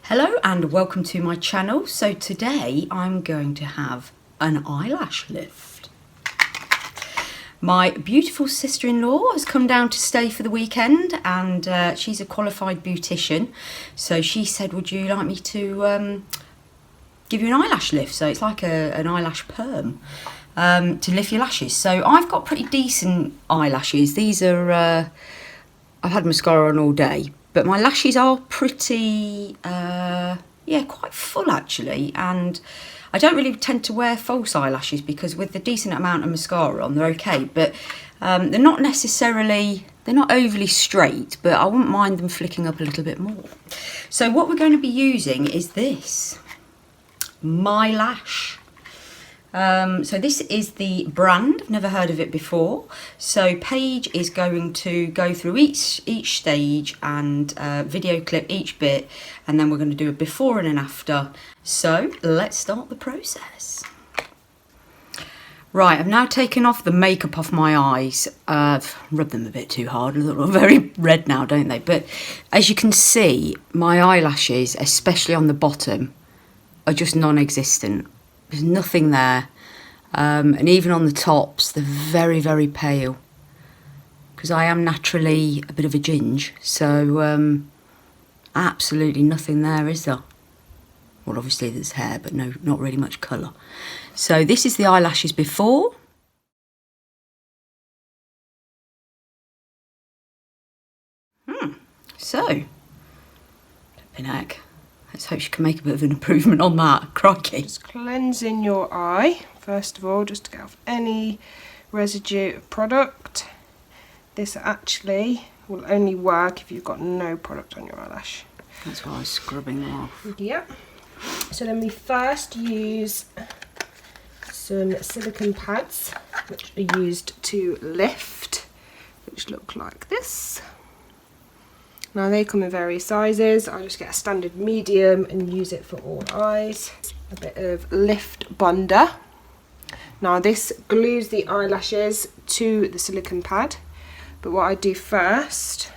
Hello and welcome to my channel. So today I'm going to have an eyelash lift. My beautiful sister-in-law has come down to stay for the weekend, and she's a qualified beautician. So she said, would you like me to give you an eyelash lift? So it's like an eyelash perm to lift your lashes. So I've got pretty decent eyelashes. These are, I've had mascara on all day. But my lashes are pretty, yeah, quite full actually, and I don't really tend to wear false eyelashes because with the decent amount of mascara on, they're okay, but they're not necessarily, they're not overly straight, but I wouldn't mind them flicking up a little bit more. So what we're going to be using is this, mylash. So this is the brand, I've never heard of it before. So Paige is going to go through each stage and video clip each bit, and then we're going to do a before and an after. So let's start the process. Right, I've now taken off the makeup off my eyes. I've rubbed them a bit too hard, they look very red now, don't they? But as you can see, my eyelashes, especially on the bottom, are just non-existent. There's nothing there, and even on the tops they're very, very pale because I am naturally a bit of a ginge, so absolutely nothing there, is there? Well, obviously there's hair, but no, not really much colour. So this is the eyelashes before. So, flipping heck. Let's hope she can make a bit of an improvement on that. Crikey. Just cleansing your eye, first of all, just to get off any residue of product. This actually will only work if you've got no product on your eyelash. That's why I was scrubbing them off. Yep. So then we first use some silicone pads, which are used to lift, which look like this. Now they come in various sizes. I just get a standard medium and use it for all eyes. A bit of lift bonder. Now this glues the eyelashes to the silicone pad, but what I do first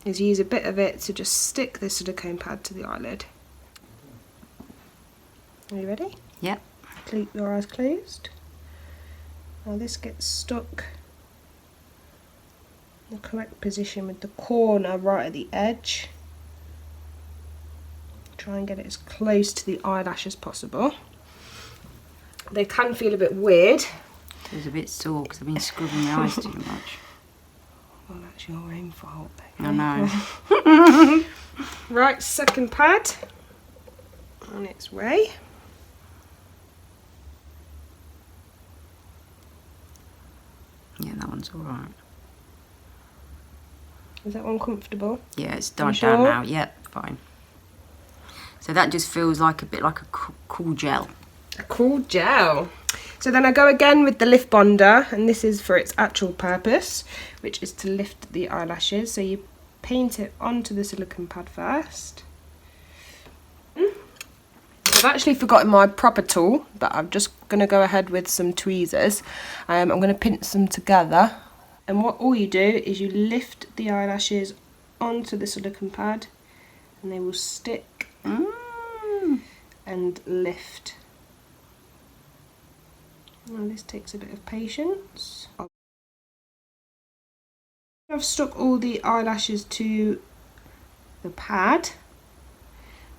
is use a bit of it to just stick the silicone pad to the eyelid. Are you ready? Yep. Keep your eyes closed. Now this gets stuck the correct position with the corner right at the edge. Try and get it as close to the eyelash as possible. They can feel a bit weird. It was a bit sore because I've been scrubbing my eyes too much. Well, that's your own fault. I know. Right, second pad on its way. Yeah, that one's alright. Is that one comfortable? Yeah, it's died down now. Yep, fine. So that just feels like a bit like a cool gel. A cool gel. So then I go again with the lift bonder, and this is for its actual purpose, which is to lift the eyelashes. So you paint it onto the silicone pad first. I've actually forgotten my proper tool, but I'm just going to go ahead with some tweezers. I'm going to pinch them together. And what all you do is you lift the eyelashes onto the silicone pad, and they will stick and lift. Now this takes a bit of patience. I've stuck all the eyelashes to the pad.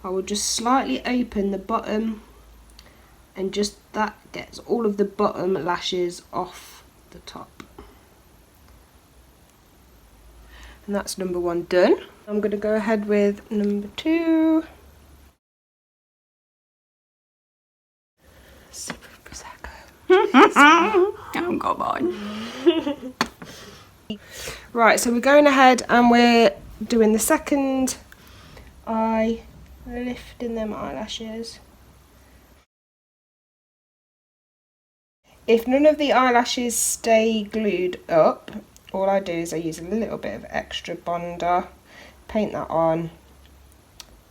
I will just slightly open the bottom, and just that gets all of the bottom lashes off the top. And that's number one done. I'm going to go ahead with number two. Sip of Prosecco. I haven't got mine. Right, so we're going ahead and we're doing the second eye, lifting them eyelashes. If none of the eyelashes stay glued up, all I do is I use a little bit of extra bonder, paint that on,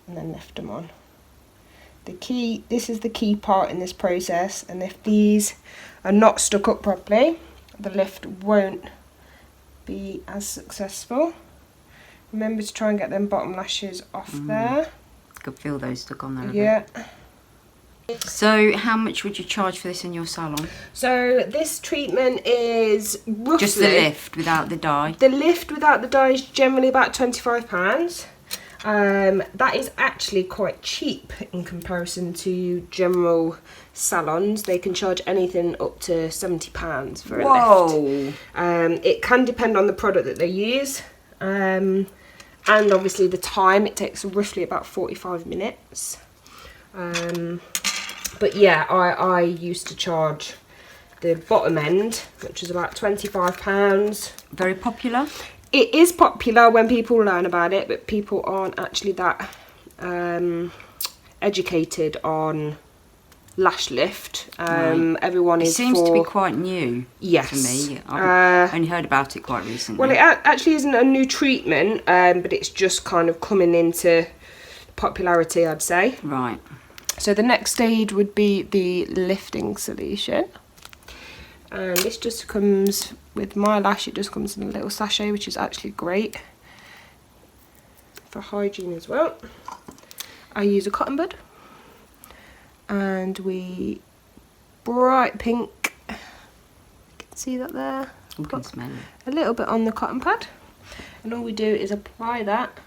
and then lift them on. This is the key part in this process, and if these are not stuck up properly, the lift won't be as successful. Remember to try and get them bottom lashes off there. Could feel those stuck on there a Yeah. bit. So how much would you charge for this in your salon? So this treatment is roughly... Just the lift without the dye? The lift without the dye is generally about £25. That is actually quite cheap in comparison to general salons. They can charge anything up to £70 for a lift. It can depend on the product that they use, and obviously the time. It takes roughly about 45 minutes. But yeah, I used to charge the bottom end, which is about £25. Very popular? It is popular when people learn about it, but people aren't actually that educated on lash lift. Right. Everyone is. It seems to be quite new. Yes. To me, I've only heard about it quite recently. Well, it actually isn't a new treatment, but it's just kind of coming into popularity, I'd say. Right. So the next stage would be the lifting solution. And this just comes with mylash. It just comes in a little sachet, which is actually great for hygiene as well. I use a cotton bud, and we bright pink. You can see that there. You can smell it. A little bit on the cotton pad, and all we do is apply that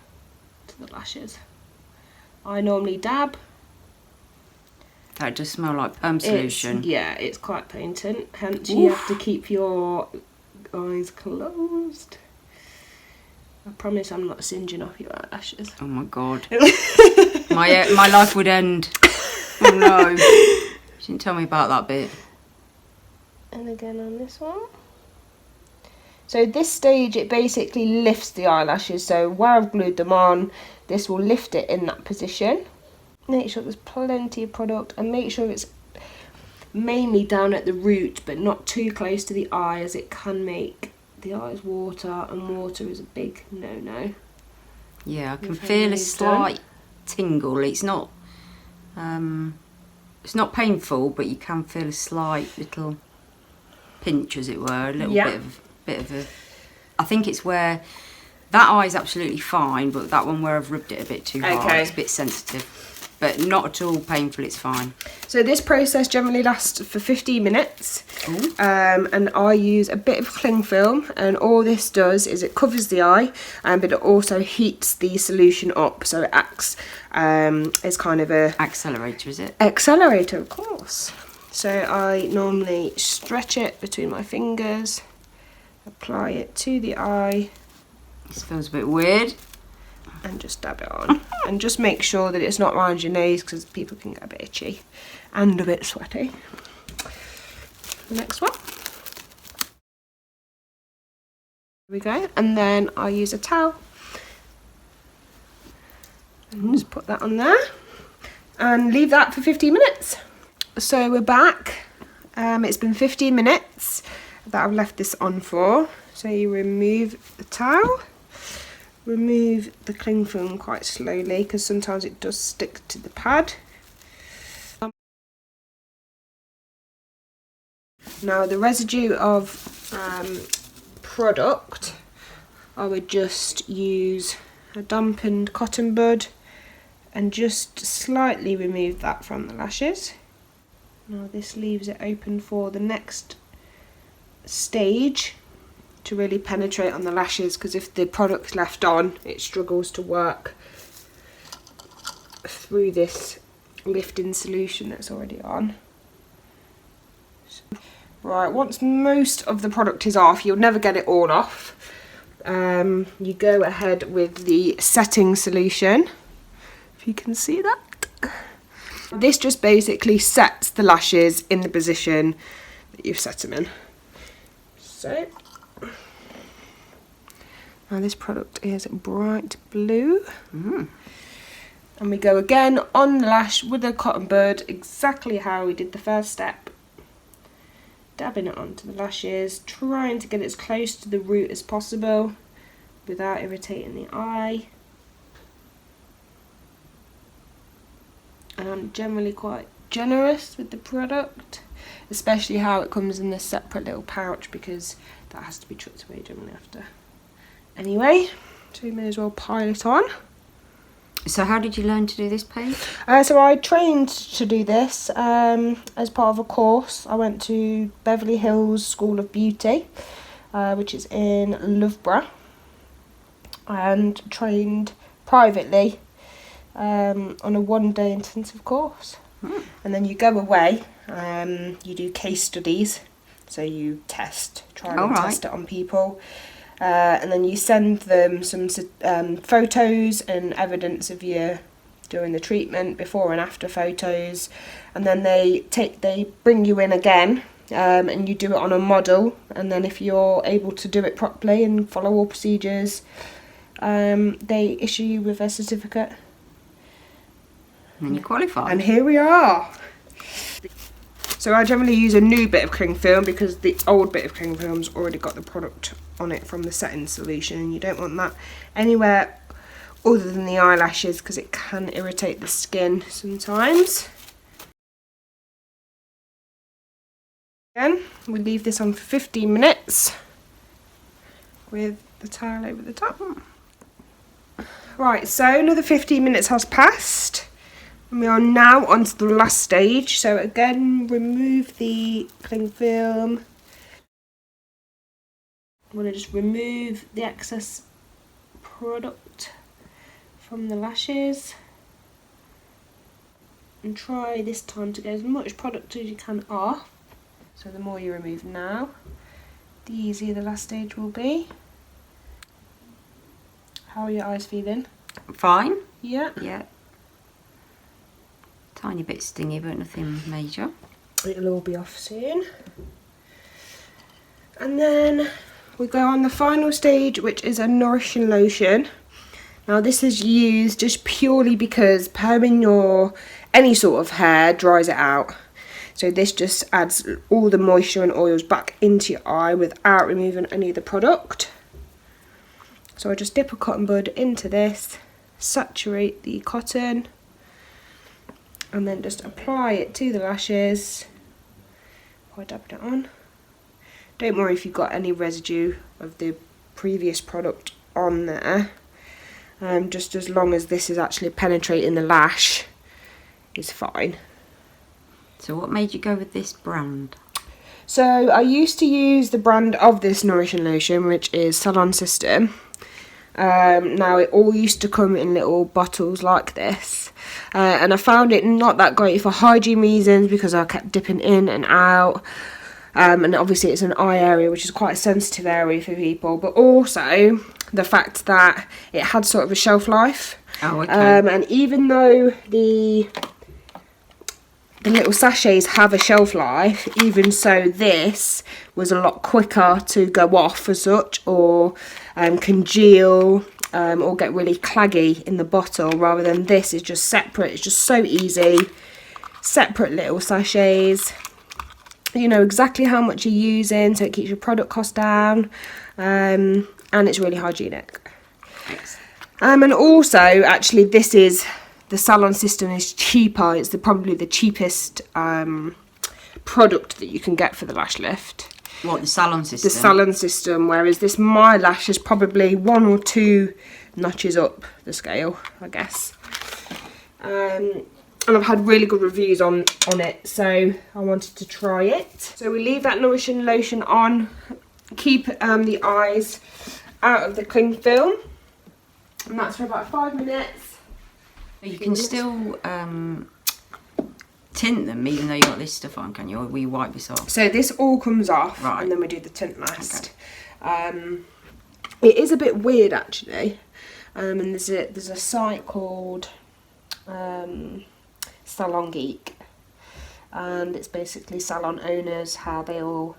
to the lashes. I normally dab. That does smell like perm solution. It's quite patent, hence you have to keep your eyes closed. I promise I'm not singeing off your eyelashes. Oh my god. my life would end. Oh no. You didn't tell me about that bit. And again on this one. So this stage, it basically lifts the eyelashes. So where I've glued them on, this will lift it in that position. Make sure there's plenty of product, and make sure it's mainly down at the root but not too close to the eye, as it can make the eyes water, and water is a big no-no. Yeah, I can feel a slight tingle. It's not painful, but you can feel a slight little pinch, as it were, a little bit of a. I think it's where that eye is absolutely fine, but that one where I've rubbed it a bit too hard, it's a bit sensitive. But not at all painful, it's fine. So this process generally lasts for 15 minutes. And I use a bit of cling film, and all this does is it covers the eye, but it also heats the solution up, so it acts as kind of a... Accelerator, is it? Accelerator, of course. So I normally stretch it between my fingers, apply it to the eye. This feels a bit weird. And just dab it on. And just make sure that it's not around your nose, because people can get a bit itchy and a bit sweaty. Next one. There we go. And then I use a towel. And just put that on there. And leave that for 15 minutes. So we're back. It's been 15 minutes that I've left this on for. So you remove the towel. Remove the cling film quite slowly, because sometimes it does stick to the pad. Now the residue of product, I would just use a dampened cotton bud and just slightly remove that from the lashes. Now this leaves it open for the next stage to really penetrate on the lashes, because if the product's left on, it struggles to work through this lifting solution that's already on. Right, once most of the product is off, you'll never get it all off. You go ahead with the setting solution, if you can see that. This just basically sets the lashes in the position that you've set them in. So, now this product is bright blue. And we go again on the lash with a cotton bud, exactly how we did the first step. Dabbing it onto the lashes, trying to get it as close to the root as possible without irritating the eye. And I'm generally quite generous with the product, especially how it comes in this separate little pouch, because that has to be chucked away generally after. Anyway, so we may as well pile it on. So how did you learn to do this, Paige? So I trained to do this as part of a course. I went to Beverly Hills School of Beauty, which is in Loughborough, and trained privately on a 1-day intensive course. And then you go away, you do case studies, so you test, try and test it on people. And then you send them some photos and evidence of you doing the treatment, before and after photos, and then they bring you in again, and you do it on a model, and then if you're able to do it properly and follow all procedures, they issue you with a certificate. And you qualify. And here we are. So I generally use a new bit of cling film because the old bit of cling film's already got the product on it from the setting solution, and you don't want that anywhere other than the eyelashes because it can irritate the skin sometimes. Again, we leave this on for 15 minutes with the towel over the top. Right, so another 15 minutes has passed. And we are now on to the last stage. So again, remove the cling film. I'm going to just remove the excess product from the lashes. And try this time to get as much product as you can off. So the more you remove now, the easier the last stage will be. How are your eyes feeling? Fine. Yeah. Yeah. Tiny bit stingy, but nothing major. It'll all be off soon. And then we go on the final stage, which is a nourishing lotion. Now this is used just purely because perming your any sort of hair dries it out. So this just adds all the moisture and oils back into your eye without removing any of the product. So I just dip a cotton bud into this, saturate the cotton, and then just apply it to the lashes by dabbing it on. Don't worry if you've got any residue of the previous product on there. Just as long as this is actually penetrating the lash is fine. So what made you go with this brand? So I used to use the brand of this nourishing lotion, which is Salon System. Now it all used to come in little bottles like this, and I found it not that great for hygiene reasons because I kept dipping in and out, and obviously it's an eye area which is quite a sensitive area for people, but also the fact that it had sort of a shelf life. Oh, okay. And even though the little sachets have a shelf life, even so this was a lot quicker to go off as such, or congeal, or get really claggy in the bottle, rather than this is just separate. It's just so easy. Separate little sachets. You know exactly how much you're using, so it keeps your product cost down, and it's really hygienic. And also, actually, this is... the Salon System is cheaper. It's probably the cheapest product that you can get for the lash lift. What, the Salon System? The Salon System, whereas this mylash is probably 1 or 2 notches up the scale, I guess. And I've had really good reviews on it, so I wanted to try it. So we leave that nourishing lotion on, keep the eyes out of the cling film, and that's for about 5 minutes. You can still tint them even though you've got this stuff on, can you? Or will you wipe this off? So this all comes off, right, and then we do the tint last. Okay. It is a bit weird actually, and there's a site called Salon Geek, and it's basically salon owners, how they all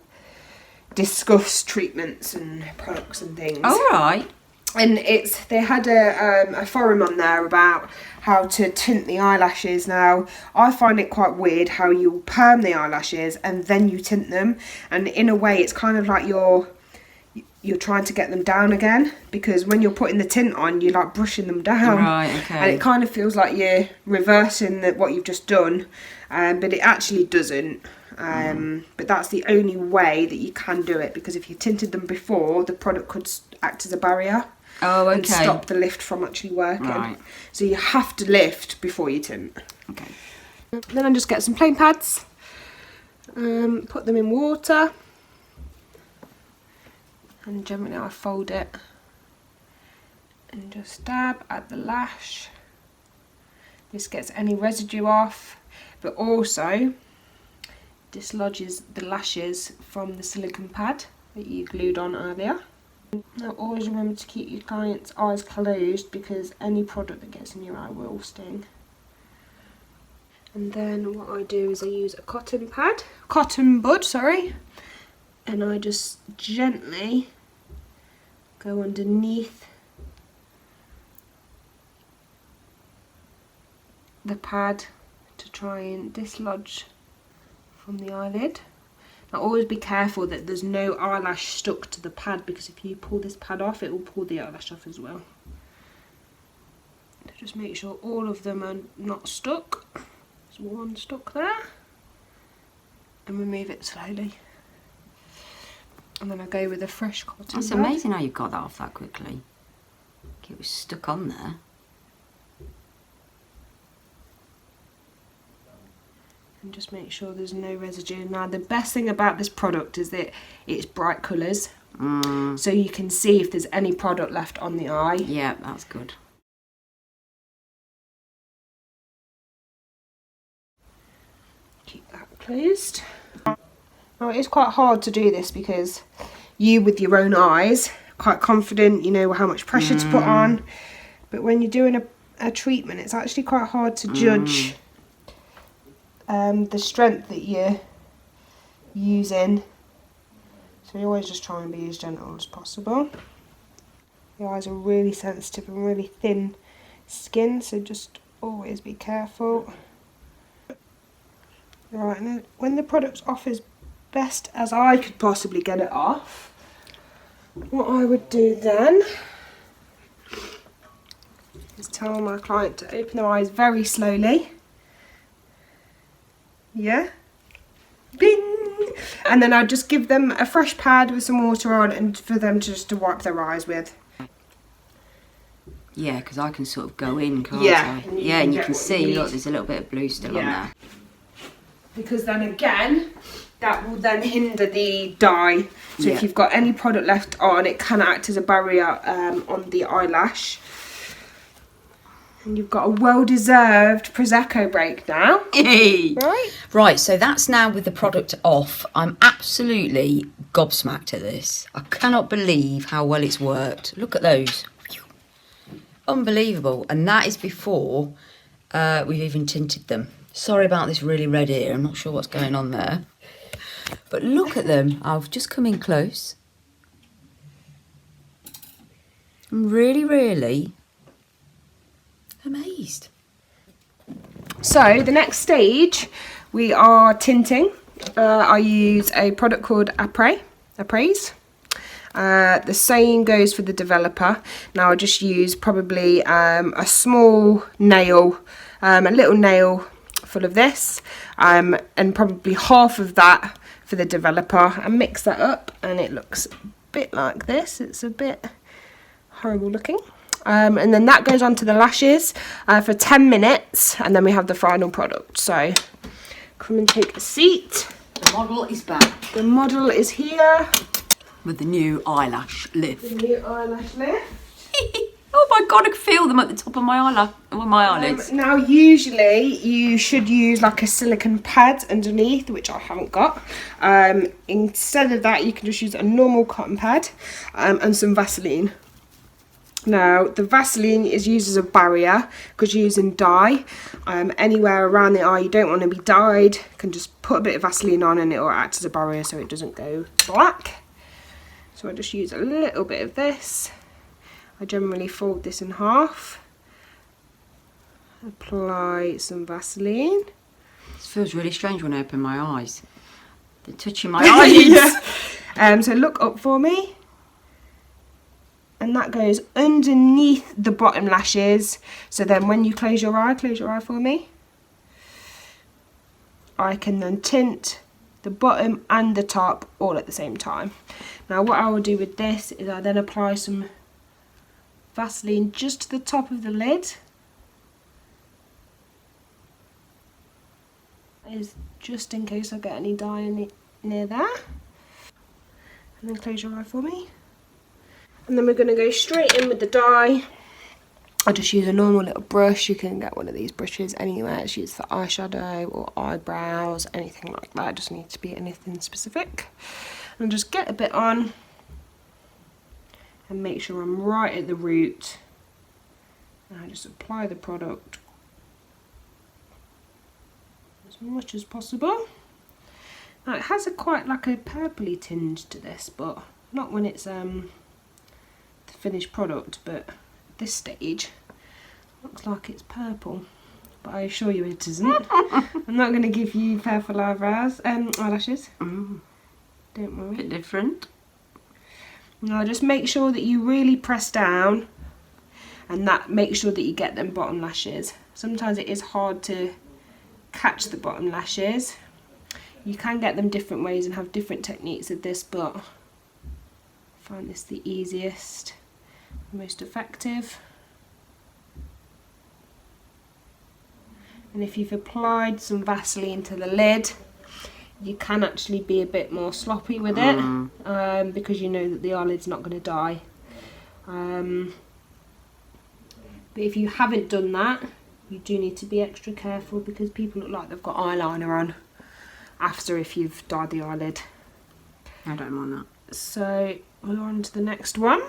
discuss treatments and products and things. Oh, right. And they had a forum on there about how to tint the eyelashes. Now, I find it quite weird how you perm the eyelashes and then you tint them. And in a way, it's kind of like you're trying to get them down again, because when you're putting the tint on, you're like brushing them down. Right, okay. And it kind of feels like you're reversing what you've just done, but it actually doesn't. But that's the only way that you can do it, because if you tinted them before, the product could act as a barrier. Oh, okay. And stop the lift from actually working. Right. So you have to lift before you tint. Okay. Then I just get some plain pads, put them in water, and generally I fold it and just dab at the lash. This gets any residue off, but also dislodges the lashes from the silicone pad that you glued on earlier. Now always remember to keep your client's eyes closed because any product that gets in your eye will sting. And then what I do is I use a cotton bud, and I just gently go underneath the pad to try and dislodge from the eyelid. Now always be careful that there's no eyelash stuck to the pad, because if you pull this pad off, it will pull the eyelash off as well. So just make sure all of them are not stuck. There's one stuck there, and remove it slowly. And then I go with a fresh cotton It's pad. amazing how you got that off that quickly. It was stuck on there. And just make sure there's no residue. Now the best thing about this product is that it's bright colours, so you can see if there's any product left on the eye. Yeah, that's good. Keep that closed. Now it is quite hard to do this because you, with your own eyes, quite confident, you know how much pressure to put on, but when you're doing a treatment, it's actually quite hard to judge the strength that you're using. So you always just try and be as gentle as possible. Your eyes are really sensitive and really thin skin, so just always be careful. Right, and then when the product's off as best as I could possibly get it off, what I would do then is tell my client to open their eyes very slowly. Yeah. Bing! And then I'd just give them a fresh pad with some water on, and for them just to wipe their eyes with. Yeah, because I can sort of go in, can't Yeah, I? and you Yeah, can and you get can what you see, need. look, there's a little bit of blue still on there. Because then again, that will then hinder the dye. So Yeah. if you've got any product left on, it can act as a barrier on the eyelash. And you've got a well-deserved Prosecco break now. Right? Right, so that's now with the product off. I'm absolutely gobsmacked at this. I cannot believe how well it's worked. Look at those. Unbelievable. And that is before we've even tinted them. Sorry about this really red ear. I'm not sure what's going on there. But look at them. I've just come in close. I'm really, really amazed. So the next stage, we are tinting. I use a product called Apraise. The same goes for the developer. Now I just use probably a small nail, a little nail full of this, and probably half of that for the developer, and mix that up, and it looks a bit like this. It's a bit horrible looking. And then that goes on to the lashes for 10 minutes, and then we have the final product. So come and take a seat. The model is back. The model is here. With the new eyelash lift. The new eyelash lift. Oh my god, I can feel them at the top of my eyelids. Now usually you should use like a silicone pad underneath, which I haven't got. Instead of that, you can just use a normal cotton pad and some Vaseline. Now the Vaseline is used as a barrier because you're using dye. Anywhere around the eye you don't want to be dyed, you can just put a bit of Vaseline on and it will act as a barrier so it doesn't go black. So I just use a little bit of this. I generally fold this in half. Apply some Vaseline. This feels really strange when I open my eyes. They're touching my eyelids. Yeah. So look up for me. And that goes underneath the bottom lashes. So then when you close your eye for me. I can then tint the bottom and the top all at the same time. Now what I will do with this is I then apply some Vaseline just to the top of the lid. That is just in case I get any dye near there. And then close your eye for me. And then we're going to go straight in with the dye. I just use a normal little brush. You can get one of these brushes anywhere. It's used for eyeshadow or eyebrows, anything like that. It doesn't need to be anything specific. And just get a bit on and make sure I'm right at the root. And I just apply the product as much as possible. Now it has quite like a purpley tinge to this, but not when it's the finished product, but at this stage looks like it's purple, but I assure you it isn't. I'm not going to give you purple eyebrows, eyelashes. Don't worry. Bit different. Now just make sure that you really press down, and that make sure that you get them bottom lashes. Sometimes it is hard to catch the bottom lashes. You can get them different ways and have different techniques of this, but I find this the easiest, most effective. And if you've applied some Vaseline to the lid, you can actually be a bit more sloppy with it, because you know that the eyelid's not going to dye. But if you haven't done that, you do need to be extra careful, because people look like they've got eyeliner on after if you've dyed the eyelid. I don't mind that. So we're on to the next one.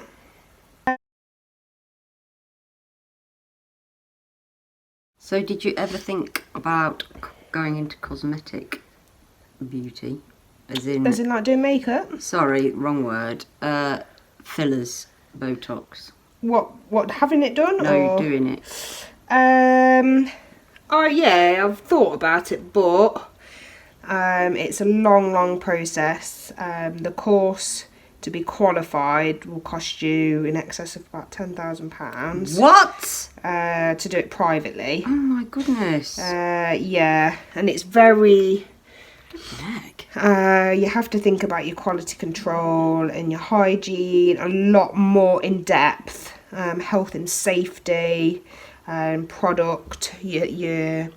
So did you ever think about going into cosmetic beauty? As in like doing makeup? Sorry, wrong word. Fillers, Botox. What having it done? No, or doing it. Oh yeah, I've thought about it, but it's a long process. The course to be qualified will cost you in excess of about £10,000. What? To do it privately. Oh my goodness. Yeah, and it's very... Heck. You have to think about your quality control and your hygiene a lot more in depth. Health and safety, product, your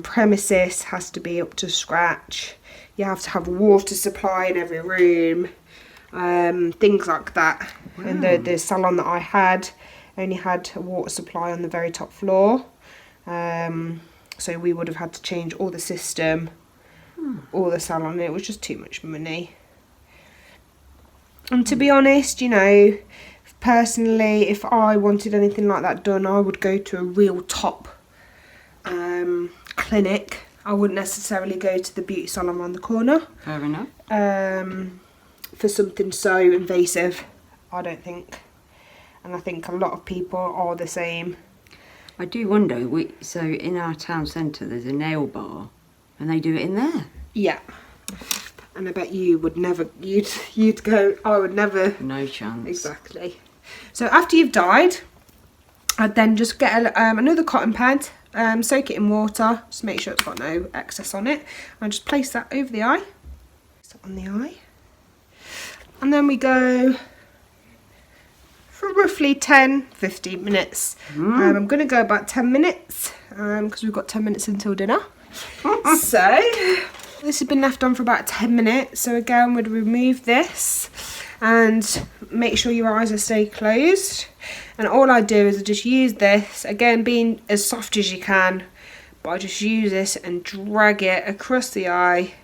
premises has to be up to scratch. You have to have a water supply in every room, things like that. Wow. And the salon that I had only had a water supply on the very top floor, so we would have had to change all the system, all the salon, and it was just too much money. And to be honest, you know, personally, if I wanted anything like that done, I would go to a real top clinic. I wouldn't necessarily go to the beauty salon around the corner. Fair enough. For something so invasive, I don't think. And I think a lot of people are the same. I do wonder, so in our town centre there's a nail bar and they do it in there. Yeah. And I bet you would never, you'd go, I would never. No chance. Exactly. So after you've dyed, I'd then just get another cotton pad, soak it in water, just make sure it's got no excess on it, and just place that over the eye, on the eye, and then we go for roughly 10-15 minutes. I'm going to go about 10 minutes because we've got 10 minutes until dinner. So this has been left on for about 10 minutes. So again, we'd remove this and make sure your eyes are stay closed. And all I do is I just use this, again being as soft as you can, but I just use this and drag it across the eye,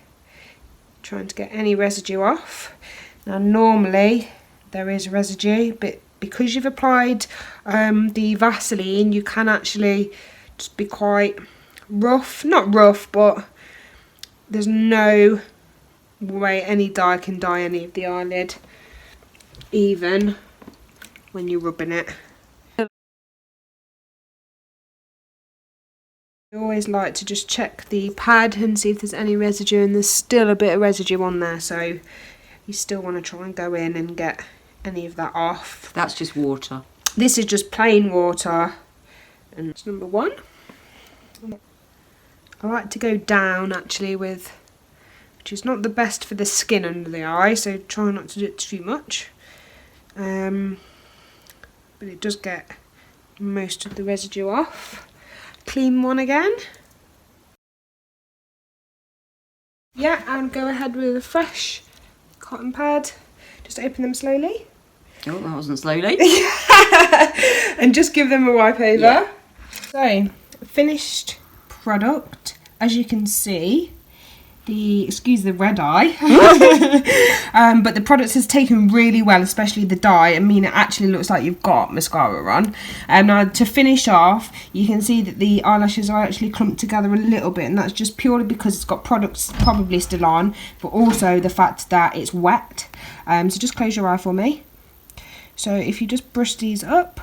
trying to get any residue off. Now normally there is residue, but because you've applied the Vaseline, you can actually just be quite rough, not rough, but there's no way any dye can dye any of the eyelid, even when you're rubbing it. I always like to just check the pad and see if there's any residue, and there's still a bit of residue on there, so you still want to try and go in and get any of that off. That's just water. This is just plain water, and it's number one. I like to go down actually with, which is not the best for the skin under the eye, so try not to do it too much. But but it does get most of the residue off. Clean one again. Yeah, and go ahead with a fresh cotton pad. Just open them slowly. Oh, that wasn't slowly. And just give them a wipe over. Yeah. So, finished product. As you can see, excuse the red eye, but the product has taken really well, especially the dye. I mean, it actually looks like you've got mascara on. Now to finish off, you can see that the eyelashes are actually clumped together a little bit, and that's just purely because it's got products probably still on, but also the fact that it's wet. So just close your eye for me. So if you just brush these up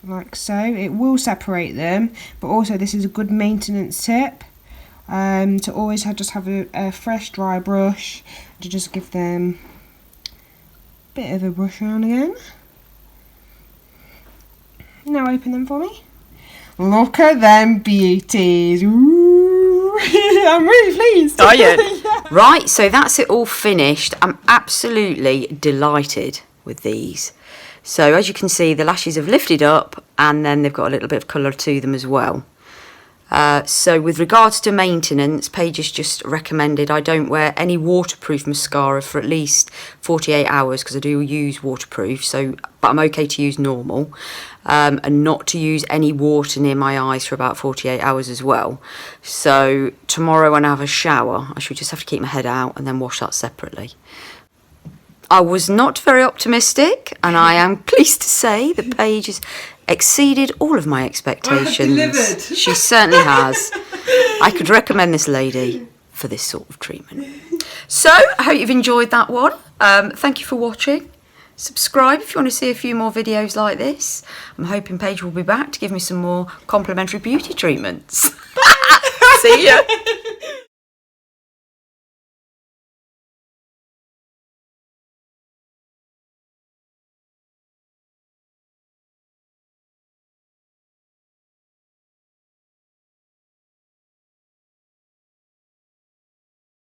like so, it will separate them, but also this is a good maintenance tip, to always just have a fresh dry brush to just give them a bit of a brush around again. Now open them for me. Look at them beauties. Ooh. I'm really pleased. Are you? Yeah. Right, so that's it all finished. I'm absolutely delighted with these. So as you can see, the lashes have lifted up and then they've got a little bit of colour to them as well. So with regards to maintenance, Paige has just recommended I don't wear any waterproof mascara for at least 48 hours because I do use waterproof, but I'm okay to use normal, and not to use any water near my eyes for about 48 hours as well. So tomorrow when I have a shower, I should just have to keep my head out and then wash that separately. I was not very optimistic, and I am pleased to say that Paige has exceeded all of my expectations. I have delivered. She certainly has. I could recommend this lady for this sort of treatment. So, I hope you've enjoyed that one. Thank you for watching. Subscribe if you want to see a few more videos like this. I'm hoping Paige will be back to give me some more complimentary beauty treatments. See ya.